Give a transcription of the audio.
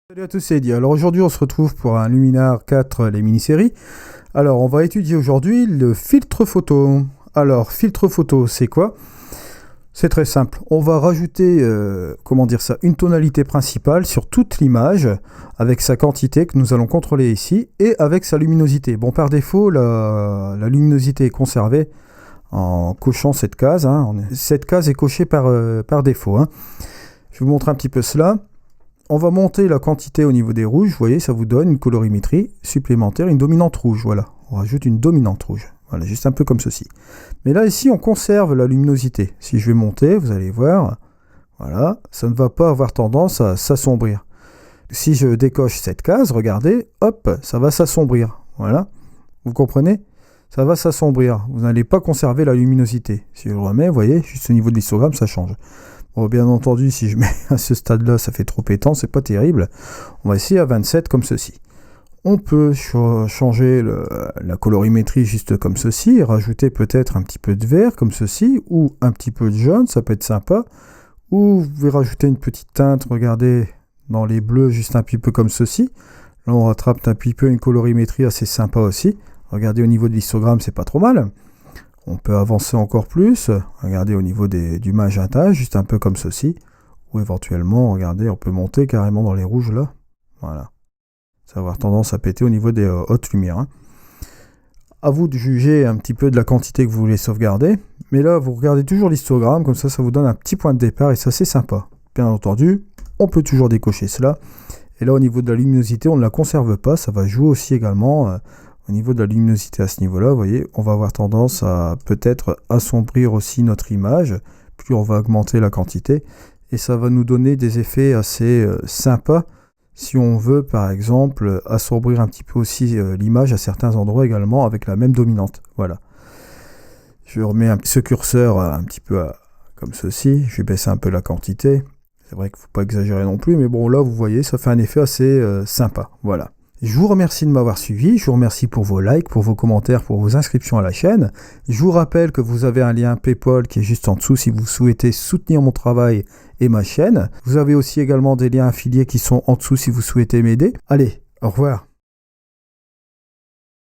Salut à tous, c'est Eddie. Alors aujourd'hui on se retrouve pour un Luminar 4, les mini-séries. Alors on va étudier aujourd'hui le filtre photo. Alors filtre photo c'est quoi? C'est très simple. On va rajouter, une tonalité principale sur toute l'image avec sa quantité que nous allons contrôler ici et avec sa luminosité. Bon, par défaut la luminosité est conservée en cochant cette case. Cette case est cochée par défaut. Je vais vous montrer un petit peu cela. On va monter la quantité au niveau des rouges, vous voyez, ça vous donne une colorimétrie supplémentaire, une dominante rouge, voilà. On rajoute une dominante rouge, voilà, juste un peu comme ceci. Mais là, ici, on conserve la luminosité. Si je vais monter, vous allez voir, voilà, ça ne va pas avoir tendance à s'assombrir. Si je décoche cette case, regardez, hop, ça va s'assombrir, voilà. Vous comprenez? Ça va s'assombrir, vous n'allez pas conserver la luminosité. Si je le remets, vous voyez, juste au niveau de l'histogramme, ça change. Bon, bien entendu, si je mets à ce stade-là, ça fait trop pétant, c'est pas terrible. On va essayer à 27 comme ceci. On peut changer la colorimétrie juste comme ceci, et rajouter peut-être un petit peu de vert comme ceci, ou un petit peu de jaune, ça peut être sympa. Ou vous pouvez rajouter une petite teinte, regardez, dans les bleus, juste un petit peu comme ceci. Là, on rattrape un petit peu une colorimétrie assez sympa aussi. Regardez au niveau de l'histogramme, c'est pas trop mal. On peut avancer encore plus, regardez au niveau du magenta, juste un peu comme ceci, ou éventuellement, regardez, on peut monter carrément dans les rouges là, voilà. Ça va avoir tendance à péter au niveau des hautes lumières. À vous de juger un petit peu de la quantité que vous voulez sauvegarder, mais là, vous regardez toujours l'histogramme, comme ça vous donne un petit point de départ, et ça c'est sympa. Bien entendu, on peut toujours décocher cela, et là au niveau de la luminosité, on ne la conserve pas, ça va jouer aussi également... Au niveau de la luminosité à ce niveau-là, vous voyez, on va avoir tendance à peut-être assombrir aussi notre image, plus on va augmenter la quantité, et ça va nous donner des effets assez sympas, si on veut par exemple assombrir un petit peu aussi l'image à certains endroits également avec la même dominante. Voilà. Je remets ce curseur un petit peu comme ceci, je vais baisser un peu la quantité, c'est vrai qu'il ne faut pas exagérer non plus, mais bon là vous voyez, ça fait un effet assez sympa, voilà. Je vous remercie de m'avoir suivi, je vous remercie pour vos likes, pour vos commentaires, pour vos inscriptions à la chaîne. Je vous rappelle que vous avez un lien PayPal qui est juste en dessous si vous souhaitez soutenir mon travail et ma chaîne. Vous avez aussi également des liens affiliés qui sont en dessous si vous souhaitez m'aider. Allez, au revoir.